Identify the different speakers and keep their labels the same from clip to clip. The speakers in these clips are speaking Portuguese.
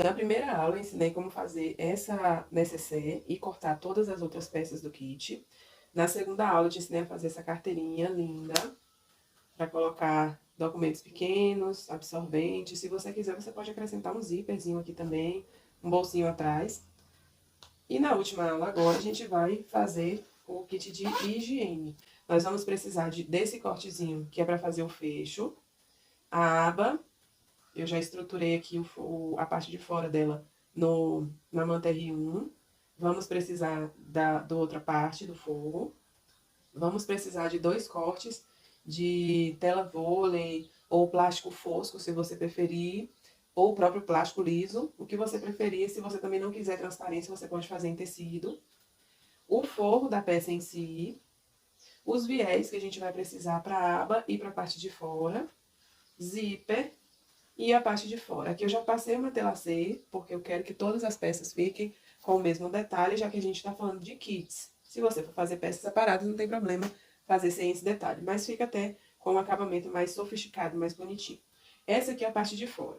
Speaker 1: Na primeira aula, eu ensinei como fazer essa nécessaire e cortar todas as outras peças do kit. Na segunda aula, eu te ensinei a fazer essa carteirinha linda, para colocar documentos pequenos, absorventes. Se você quiser, você pode acrescentar um zíperzinho aqui também, um bolsinho atrás. E na última aula agora, a gente vai fazer o kit de higiene. Nós vamos precisar desse cortezinho, que é para fazer o fecho, a aba. Eu já estruturei aqui a parte de fora dela na manta R1. Vamos precisar da outra parte do forro. Vamos precisar de 2 cortes de tela vôlei ou plástico fosco, se você preferir, ou o próprio plástico liso, o que você preferir. Se você também não quiser transparência, você pode fazer em tecido. O forro da peça em si, os viés que a gente vai precisar para a aba e para a parte de fora, zíper e a parte de fora. Aqui eu já passei uma telacê, porque eu quero que todas as peças fiquem com o mesmo detalhe, já que a gente está falando de kits. Se você for fazer peças separadas, não tem problema fazer sem esse detalhe, mas fica até com um acabamento mais sofisticado, mais bonitinho. Essa aqui é a parte de fora.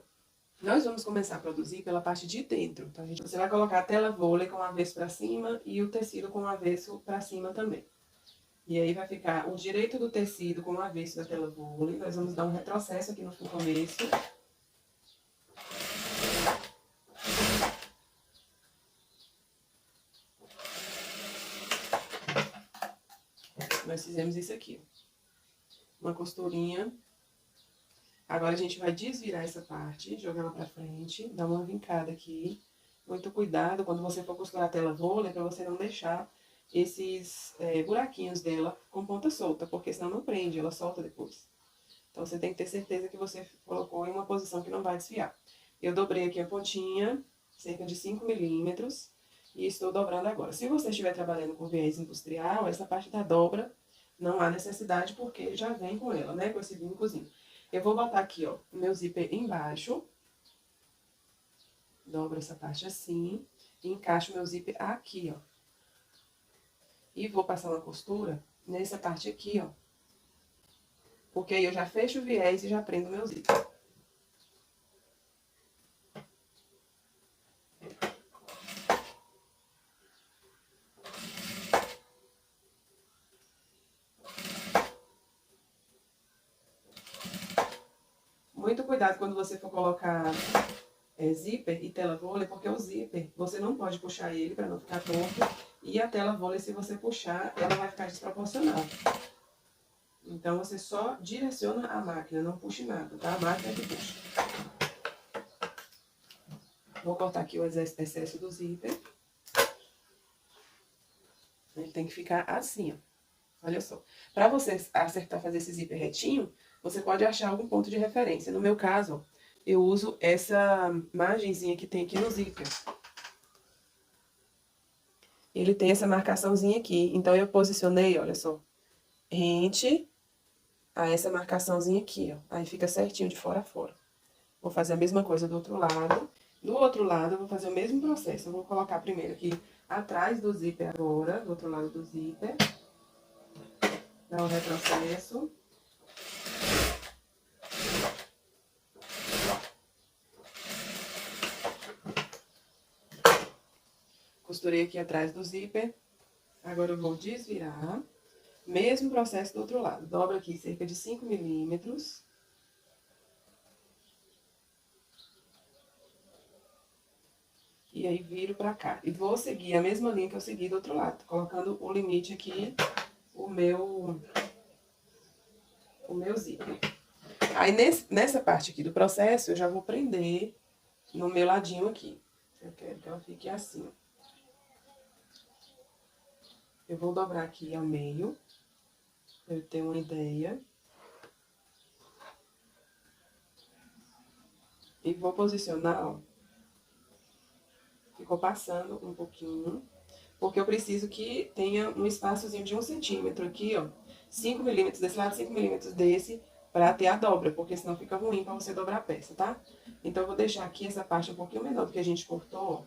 Speaker 1: Nós vamos começar a produzir pela parte de dentro. Então, você vai colocar a tela vôlei com o avesso para cima e o tecido com o avesso para cima também. E aí vai ficar o direito do tecido com o avesso da tela vôlei. Nós vamos dar um retrocesso aqui no começo. Nós fizemos isso aqui, uma costurinha. Agora a gente vai desvirar essa parte, jogar ela pra frente, dar uma vincada aqui. Muito cuidado quando você for costurar a tela vôlei, pra você não deixar esses buraquinhos dela com ponta solta, porque senão não prende, ela solta depois. Então você tem que ter certeza que você colocou em uma posição que não vai desfiar. Eu dobrei aqui a pontinha, cerca de 5 milímetros, e estou dobrando agora. Se você estiver trabalhando com viés industrial, essa parte da dobra não há necessidade, porque já vem com ela, né? Com esse vincozinho. Eu vou botar aqui, ó, o meu zíper embaixo. Dobro essa parte assim. E encaixo o meu zíper aqui, ó. E vou passar uma costura nessa parte aqui, ó. Porque aí eu já fecho o viés e já prendo o meu zíper. Muito cuidado quando você for colocar zíper e tela vôlei, porque o zíper, você não pode puxar ele para não ficar torto. E a tela vôlei, se você puxar, ela vai ficar desproporcional. Então, você só direciona a máquina, não puxe nada, tá? A máquina é que puxa. Vou cortar aqui o excesso do zíper. Ele tem que ficar assim, ó. Olha só. Para você acertar, fazer esse zíper retinho, você pode achar algum ponto de referência. No meu caso, ó, eu uso essa margenzinha que tem aqui no zíper. Ele tem essa marcaçãozinha aqui. Então, eu posicionei, olha só, rente a essa marcaçãozinha aqui, ó. Aí fica certinho de fora a fora. Vou fazer a mesma coisa do outro lado. Do outro lado, eu vou fazer o mesmo processo. Eu vou colocar primeiro aqui atrás do zíper agora, do outro lado do zíper. Dar um retrocesso. Costurei aqui atrás do zíper. Agora eu vou desvirar. Mesmo processo do outro lado. Dobro aqui cerca de 5 milímetros. E aí, viro pra cá. E vou seguir a mesma linha que eu segui do outro lado. Colocando o limite aqui, o meu zíper. Aí, nessa parte aqui do processo, eu já vou prender no meu ladinho aqui. Eu quero que ela fique assim, ó. Eu vou dobrar aqui ao meio, pra eu ter uma ideia. E vou posicionar, ó. Ficou passando um pouquinho, porque eu preciso que tenha um espaçozinho de 1 centímetro aqui, ó. 5 milímetros desse lado, 5 milímetros desse, pra ter a dobra, porque senão fica ruim pra você dobrar a peça, tá? Então, eu vou deixar aqui essa parte um pouquinho menor do que a gente cortou, ó.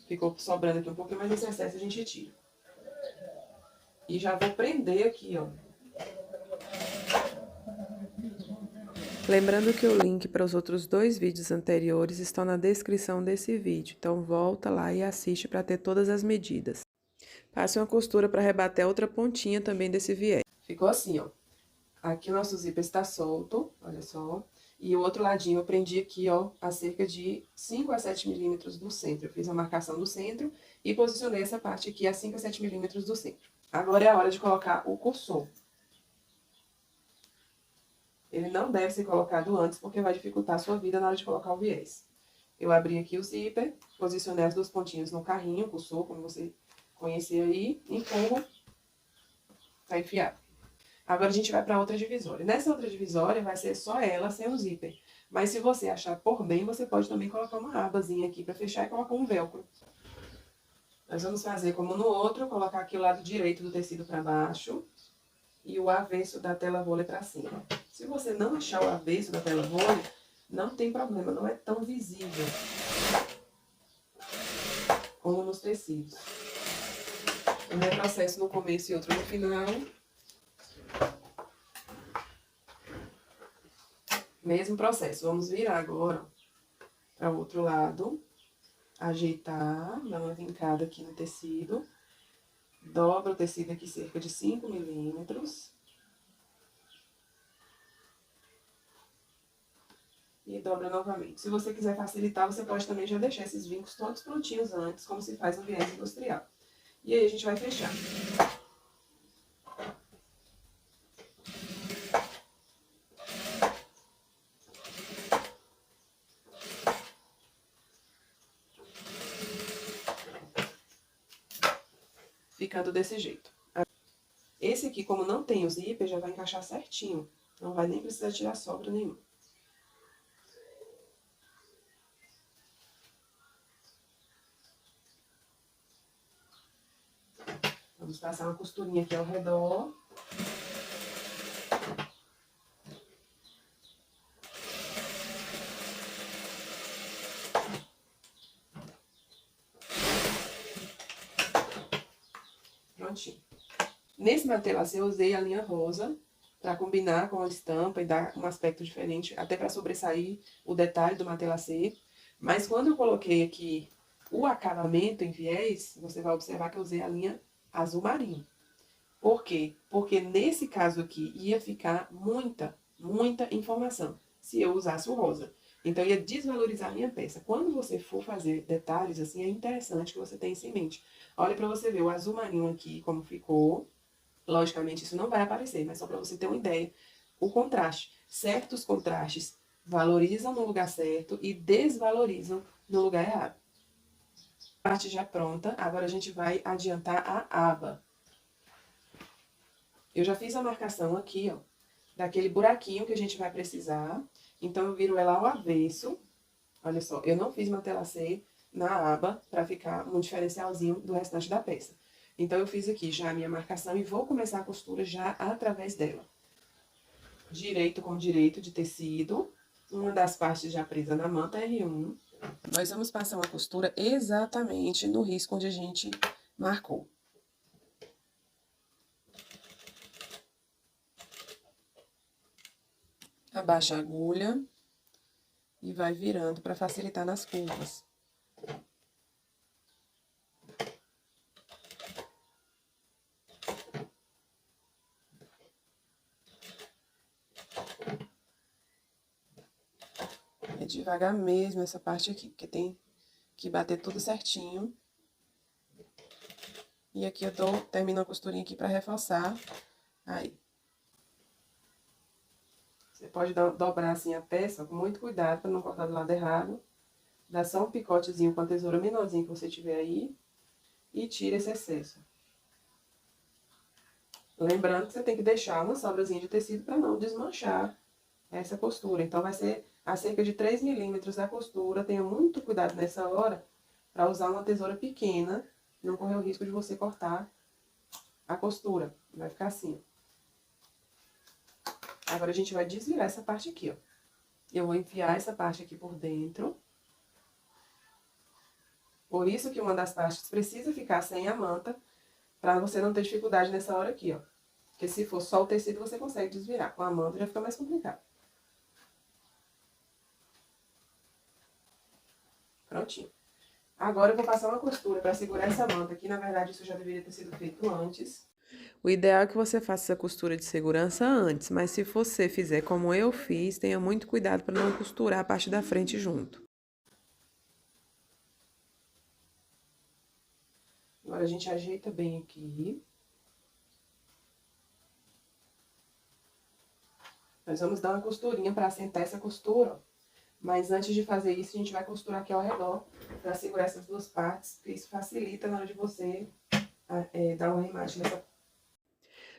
Speaker 1: Ficou sobrando aqui um pouquinho, mas esse excesso a gente tira. E já vou prender aqui, ó. Lembrando que o link para os outros 2 vídeos anteriores estão na descrição desse vídeo, então volta lá e assiste para ter todas as medidas. Passe uma costura para rebater a outra pontinha também desse viés. Ficou assim, ó. Aqui o nosso zíper está solto, olha só. E o outro ladinho eu prendi aqui, ó, a cerca de 5 a 7 milímetros do centro. Eu fiz a marcação do centro e posicionei essa parte aqui a 5 a 7 milímetros do centro. Agora é a hora de colocar o cursor. Ele não deve ser colocado antes, porque vai dificultar a sua vida na hora de colocar o viés. Eu abri aqui o zíper, posicionei as 2 pontinhas no carrinho, cursor, como você conhecer aí, empurro, tá enfiado. Agora, a gente vai para outra divisória. Nessa outra divisória, vai ser só ela, sem o zíper. Mas se você achar por bem, você pode também colocar uma abazinha aqui para fechar e colocar um velcro. Nós vamos fazer como no outro, colocar aqui o lado direito do tecido para baixo e o avesso da tela vôlei para cima. Se você não achar o avesso da tela vôlei, não tem problema, não é tão visível como nos tecidos. Um é processo no começo e outro no final. Mesmo processo. Vamos virar agora para o outro lado. Ajeitar, dar uma vincada aqui no tecido. Dobra o tecido aqui cerca de 5 milímetros. E dobra novamente. Se você quiser facilitar, você pode também já deixar esses vincos todos prontinhos antes, como se faz no viés industrial. E aí, a gente vai fechar. Ficando desse jeito. Esse aqui, como não tem o zíper, já vai encaixar certinho. Não vai nem precisar tirar sobra nenhuma. Vamos passar uma costurinha aqui ao redor. Prontinho. Nesse martelacê eu usei a linha rosa para combinar com a estampa e dar um aspecto diferente, até para sobressair o detalhe do martelacê. Mas quando eu coloquei aqui o acabamento em viés, você vai observar que eu usei a linha azul marinho. Por quê? Porque nesse caso aqui ia ficar muita informação se eu usasse o rosa. Então, ia desvalorizar a minha peça. Quando você for fazer detalhes, assim, é interessante que você tenha isso em mente. Olha pra você ver o azul marinho aqui, como ficou. Logicamente, isso não vai aparecer, mas só pra você ter uma ideia. O contraste. Certos contrastes valorizam no lugar certo e desvalorizam no lugar errado. A parte já pronta, agora a gente vai adiantar a aba. Eu já fiz a marcação aqui, ó, daquele buraquinho que a gente vai precisar. Então, eu viro ela ao avesso. Olha só, eu não fiz martelacê na aba para ficar um diferencialzinho do restante da peça. Então, eu fiz aqui já a minha marcação e vou começar a costura já através dela. Direito com direito de tecido. Uma das partes já presa na manta R1. Nós vamos passar uma costura exatamente no risco onde a gente marcou. Abaixa a agulha e vai virando para facilitar nas curvas. É devagar mesmo essa parte aqui, porque tem que bater tudo certinho. E aqui eu termino a costurinha aqui para reforçar. Aí. Você pode dobrar assim a peça com muito cuidado para não cortar do lado errado. Dá só um picotezinho com a tesoura menorzinha que você tiver aí. E tira esse excesso. Lembrando que você tem que deixar uma sobrazinha de tecido para não desmanchar essa costura. Então, vai ser a cerca de 3 milímetros da costura. Tenha muito cuidado nessa hora para usar uma tesoura pequena. Não correr o risco de você cortar a costura. Vai ficar assim, ó. Agora, a gente vai desvirar essa parte aqui, ó. Eu vou enfiar essa parte aqui por dentro. Por isso que uma das partes precisa ficar sem a manta, pra você não ter dificuldade nessa hora aqui, ó. Porque se for só o tecido, você consegue desvirar. Com a manta já fica mais complicado. Prontinho. Agora eu vou passar uma costura para segurar essa manta aqui. Na verdade, isso já deveria ter sido feito antes. O ideal é que você faça essa costura de segurança antes, mas se você fizer como eu fiz, tenha muito cuidado para não costurar a parte da frente junto. Agora a gente ajeita bem aqui. Nós vamos dar uma costurinha para assentar essa costura, ó. Mas antes de fazer isso, a gente vai costurar aqui ao redor, para segurar essas duas partes, porque isso facilita na hora de você dar um arremate nessa.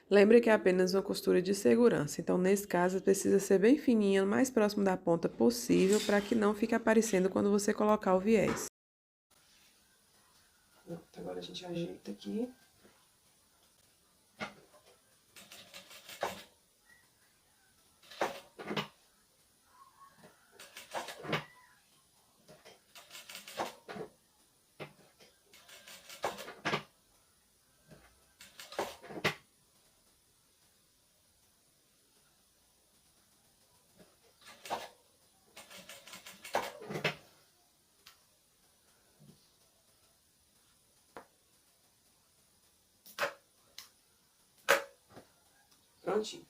Speaker 1: Lembre que é apenas uma costura de segurança, então nesse caso precisa ser bem fininha, o mais próximo da ponta possível, para que não fique aparecendo quando você colocar o viés. Pronto, agora a gente ajeita aqui. Prontinho.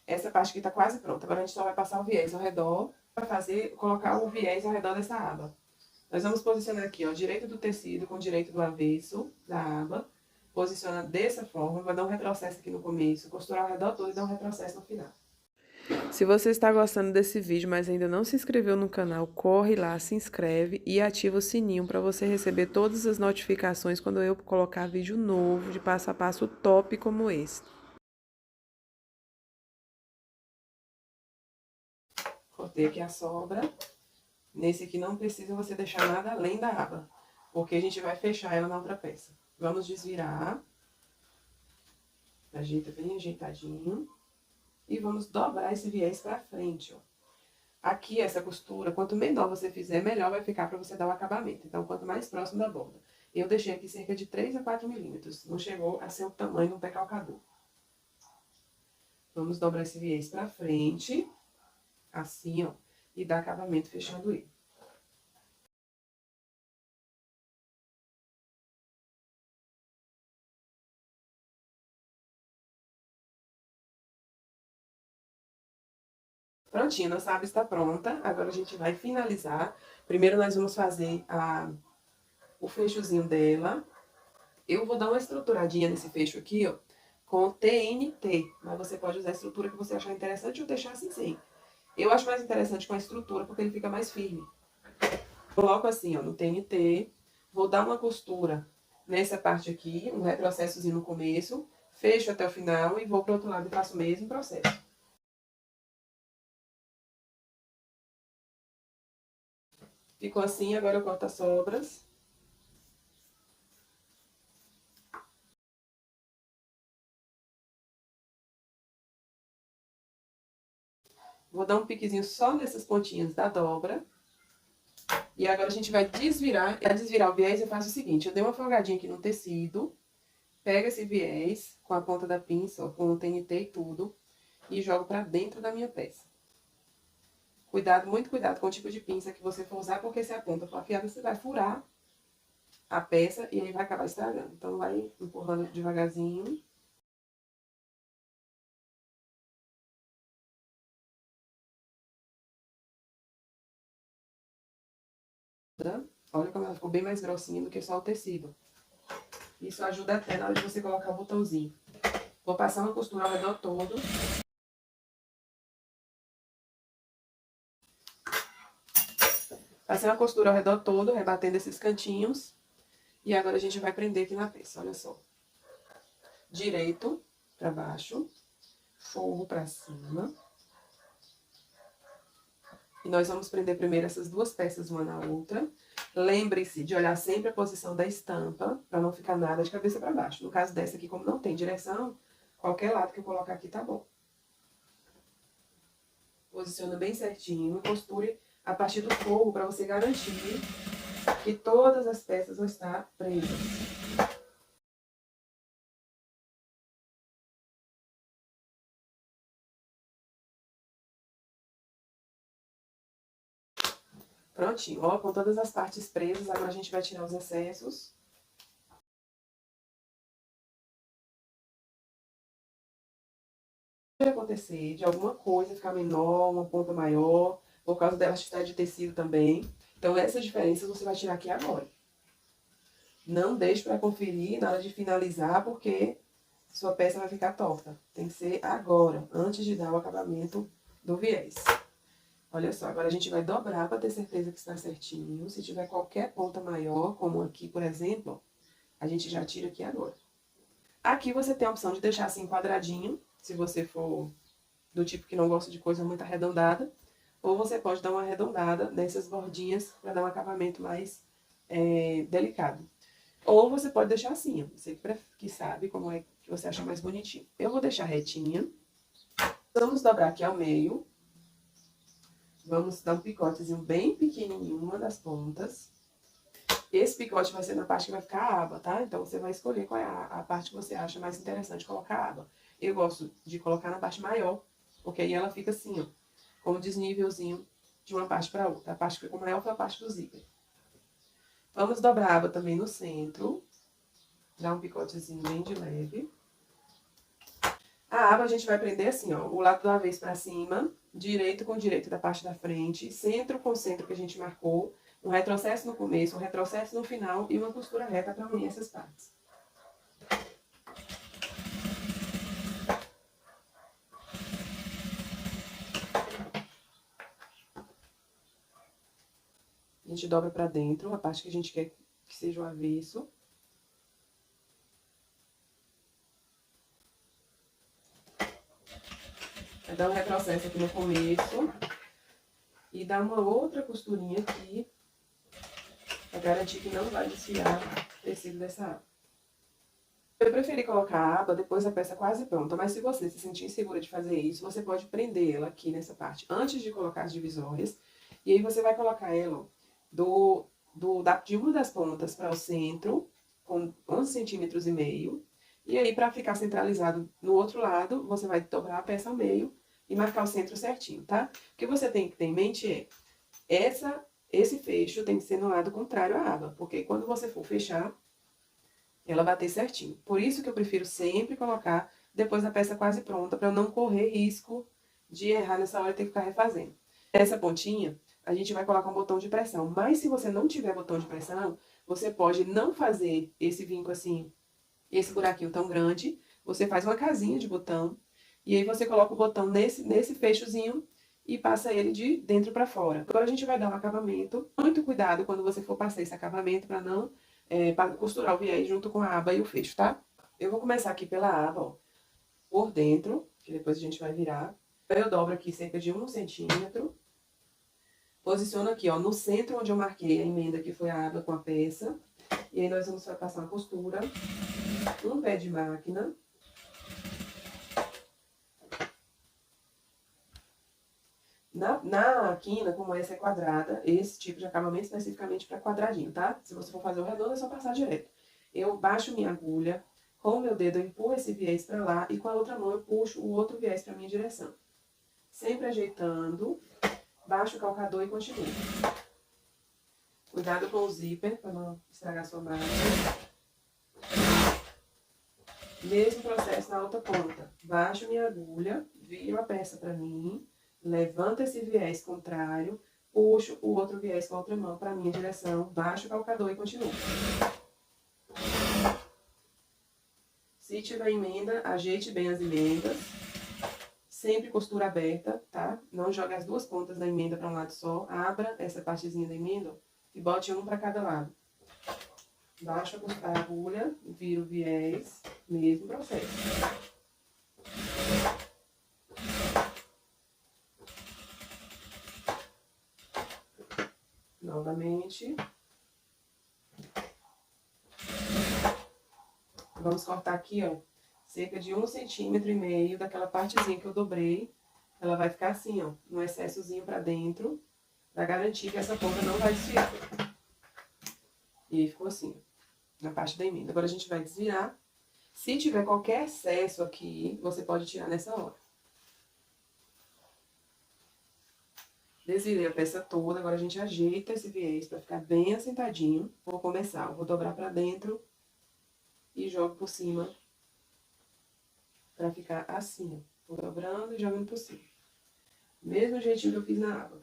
Speaker 1: Essa parte aqui tá quase pronta. Agora a gente só vai passar o viés ao redor, para colocar o viés ao redor dessa aba. Nós vamos posicionar aqui, ó, direito do tecido com direito do avesso da aba. Posiciona dessa forma, vai dar um retrocesso aqui no começo, costurar ao redor todo e dar um retrocesso no final. Se você está gostando desse vídeo, mas ainda não se inscreveu no canal, corre lá, se inscreve e ativa o sininho para você receber todas as notificações quando eu colocar vídeo novo de passo a passo top como esse. Cortei aqui a sobra. Nesse aqui não precisa você deixar nada além da aba, porque a gente vai fechar ela na outra peça. Vamos desvirar. Ajeita bem ajeitadinho. E vamos dobrar esse viés pra frente, ó. Aqui, essa costura, quanto menor você fizer, melhor vai ficar pra você dar o acabamento. Então, quanto mais próximo da borda. Eu deixei aqui cerca de 3 a 4 milímetros. Não chegou a ser o tamanho de um pé calcador. Vamos dobrar esse viés pra frente. Assim, ó. E dar acabamento fechando ele. Prontinho, nossa aba está pronta. Agora a gente vai finalizar. Primeiro nós vamos fazer o fechozinho dela. Eu vou dar uma estruturadinha nesse fecho aqui, ó, com TNT. Mas você pode usar a estrutura que você achar interessante ou deixar assim sem. Eu acho mais interessante com a estrutura porque ele fica mais firme. Coloco assim, ó, no TNT. Vou dar uma costura nessa parte aqui, um retrocessozinho no começo. Fecho até o final e vou pro outro lado e faço o mesmo processo. Ficou assim, agora eu corto as sobras. Vou dar um piquezinho só nessas pontinhas da dobra. E agora a gente vai desvirar. Para desvirar o viés, eu faço o seguinte. Eu dei uma folgadinha aqui no tecido. Pego esse viés com a ponta da pinça, ó, com o TNT e tudo. E jogo pra dentro da minha peça. Cuidado, muito cuidado com o tipo de pinça que você for usar. Porque se a ponta for afiada, você vai furar a peça e aí vai acabar estragando. Então, vai empurrando devagarzinho. Olha como ela ficou bem mais grossinha do que só o tecido. Isso ajuda até na hora de você colocar o botãozinho. Vou passar uma costura ao redor todo. Passei uma costura ao redor todo, rebatendo esses cantinhos. E agora a gente vai prender aqui na peça, olha só. Direito pra baixo, forro pra cima. E nós vamos prender primeiro essas duas peças uma na outra. Lembre-se de olhar sempre a posição da estampa, pra não ficar nada de cabeça pra baixo. No caso dessa aqui, como não tem direção, qualquer lado que eu colocar aqui tá bom. Posiciona bem certinho, costure a partir do forro pra você garantir que todas as peças vão estar presas. Prontinho, ó, com todas as partes presas, agora a gente vai tirar os excessos. Se acontecer de alguma coisa ficar menor, uma ponta maior, por causa da elasticidade de tecido também. Então, essas diferenças você vai tirar aqui agora. Não deixe para conferir na hora de finalizar, porque sua peça vai ficar torta. Tem que ser agora, antes de dar o acabamento do viés. Olha só, agora a gente vai dobrar para ter certeza que está certinho. Se tiver qualquer ponta maior, como aqui, por exemplo, a gente já tira aqui agora. Aqui você tem a opção de deixar assim quadradinho, se você for do tipo que não gosta de coisa muito arredondada. Ou você pode dar uma arredondada nessas bordinhas para dar um acabamento mais delicado. Ou você pode deixar assim, ó, você que sabe como é que você acha mais bonitinho. Eu vou deixar retinha. Vamos dobrar aqui ao meio. Vamos dar um picotezinho bem pequenininho em uma das pontas. Esse picote vai ser na parte que vai ficar a aba, tá? Então, você vai escolher qual é a parte que você acha mais interessante colocar a aba. Eu gosto de colocar na parte maior, porque aí ela fica assim, ó, com um desnívelzinho de uma parte para outra. A parte que ficou maior foi a parte do zíper. Vamos dobrar a aba também no centro. Dar um picotezinho bem de leve. A aba a gente vai prender assim, ó, o lado do avesso para cima, direito com direito da parte da frente, centro com centro que a gente marcou, um retrocesso no começo, um retrocesso no final e uma costura reta para unir essas partes. A gente dobra para dentro, a parte que a gente quer que seja o avesso. Vai dar um retrocesso aqui no começo. E dar uma outra costurinha aqui, para garantir que não vai desfiar o tecido dessa aba. Eu preferi colocar a aba depois da peça quase pronta, mas se você se sentir insegura de fazer isso, você pode prender ela aqui nessa parte, antes de colocar as divisórias. E aí você vai colocar ela de uma das pontas para o centro, com 11,5 centímetros. E aí, para ficar centralizado no outro lado, você vai dobrar a peça ao meio e marcar o centro certinho, tá? O que você tem que ter em mente é, esse fecho tem que ser no lado contrário à aba, porque quando você for fechar, ela bater certinho. Por isso que eu prefiro sempre colocar depois da peça quase pronta, para eu não correr risco de errar nessa hora e ter que ficar refazendo. Essa pontinha, a gente vai colocar um botão de pressão, mas se você não tiver botão de pressão, você pode não fazer esse vinco assim, esse buraquinho tão grande, você faz uma casinha de botão, e aí você coloca o botão nesse fechozinho e passa ele de dentro para fora. Agora a gente vai dar um acabamento. Muito cuidado quando você for passar esse acabamento para não para costurar o viés junto com a aba e o fecho, tá? Eu vou começar aqui pela aba, ó, por dentro, que depois a gente vai virar. Eu dobro aqui cerca de 1 centímetro. Posiciono aqui, ó, no centro onde eu marquei a emenda, que foi a aba com a peça. E aí nós vamos passar uma costura, um pé de máquina. Na quina, como essa é quadrada, esse tipo de acabamento especificamente para quadradinho, tá? Se você for fazer o redondo, é só passar direto. Eu baixo minha agulha, com o meu dedo eu empurro esse viés para lá e com a outra mão eu puxo o outro viés para minha direção. Sempre ajeitando, baixo o calcador e continuo. Cuidado com o zíper para não estragar sua máquina. Mesmo processo na outra ponta. Baixo minha agulha, viro a peça para mim. Levanto esse viés contrário, puxo o outro viés com a outra mão para a minha direção, baixo o calcador e continuo. Se tiver emenda, ajeite bem as emendas. Sempre costura aberta, tá? Não jogue as duas pontas da emenda para um lado só. Abra essa partezinha da emenda e bote um para cada lado. Baixo a agulha, viro o viés, mesmo processo. Novamente. Vamos cortar aqui, ó, cerca de 1,5 centímetro daquela partezinha que eu dobrei. Ela vai ficar assim, ó, um excessozinho pra dentro, pra garantir que essa ponta não vai desviar. E aí ficou assim, ó, na parte da emenda. Agora a gente vai desvirar. Se tiver qualquer excesso aqui, você pode tirar nessa hora. Desvirei a peça toda, agora a gente ajeita esse viés pra ficar bem assentadinho. Vou começar, vou dobrar pra dentro e jogo por cima pra ficar assim, ó. Vou dobrando e jogando por cima. Mesmo jeitinho que eu fiz na aba.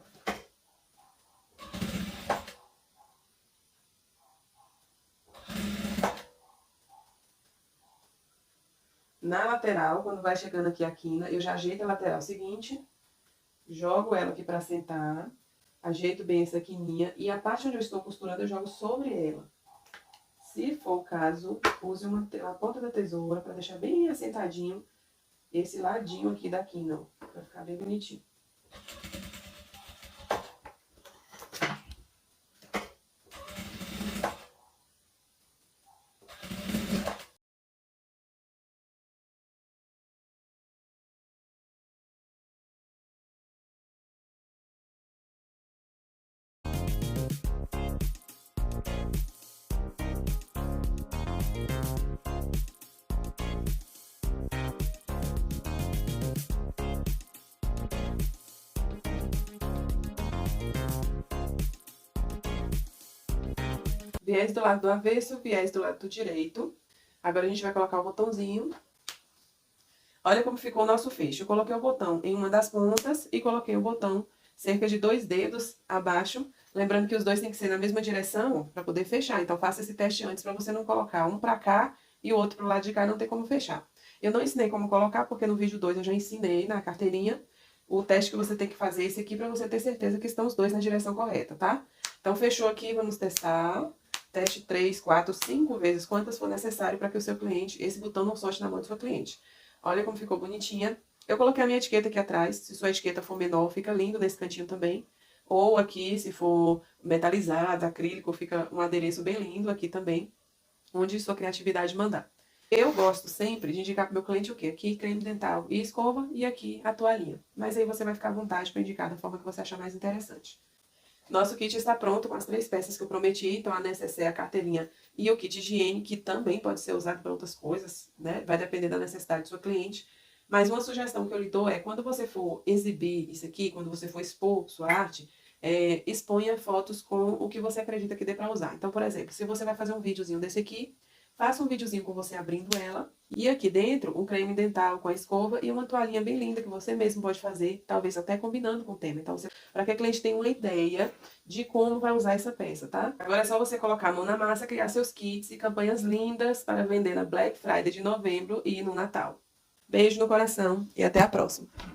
Speaker 1: Na lateral, quando vai chegando aqui a quina, eu já ajeito a lateral seguinte, jogo ela aqui pra sentar, ajeito bem essa quininha e a parte onde eu estou costurando eu jogo sobre ela. Se for o caso, use a ponta da tesoura pra deixar bem assentadinho esse ladinho aqui da quina, ó, pra ficar bem bonitinho. Viés do lado do avesso, viés do lado do direito. Agora a gente vai colocar o botãozinho. Olha como ficou o nosso fecho. Eu coloquei o botão em uma das pontas e coloquei o botão cerca de 2 dedos abaixo. Lembrando que os dois têm que ser na mesma direção para poder fechar. Então, faça esse teste antes para você não colocar um para cá e o outro pro lado de cá e não ter como fechar. Eu não ensinei como colocar, porque no vídeo 2 eu já ensinei na carteirinha o teste que você tem que fazer esse aqui para você ter certeza que estão os dois na direção correta, tá? Então, fechou aqui, vamos testar. Teste 3, 4, 5 vezes, quantas for necessário para que o seu cliente, esse botão não solte na mão do seu cliente. Olha como ficou bonitinha. Eu coloquei a minha etiqueta aqui atrás. Se sua etiqueta for menor, fica lindo nesse cantinho também. Ou aqui, se for metalizado, acrílico, fica um adereço bem lindo aqui também, onde sua criatividade mandar. Eu gosto sempre de indicar para o meu cliente o quê? Aqui creme dental e escova e aqui a toalhinha. Mas aí você vai ficar à vontade para indicar da forma que você achar mais interessante. Nosso kit está pronto com as 3 peças que eu prometi, então a necessaire, a carteirinha e o kit de higiene, que também pode ser usado para outras coisas, né? Vai depender da necessidade do seu cliente. Mas uma sugestão que eu lhe dou é, quando você for exibir isso aqui, quando você for expor sua arte, exponha fotos com o que você acredita que dê para usar. Então, por exemplo, se você vai fazer um videozinho desse aqui, faça um videozinho com você abrindo ela. E aqui dentro, um creme dental com a escova e uma toalhinha bem linda que você mesmo pode fazer, talvez até combinando com o tema. Então, para que a cliente tenha uma ideia de como vai usar essa peça, tá? Agora é só você colocar a mão na massa, criar seus kits e campanhas lindas para vender na Black Friday de novembro e no Natal. Beijo no coração e até a próxima!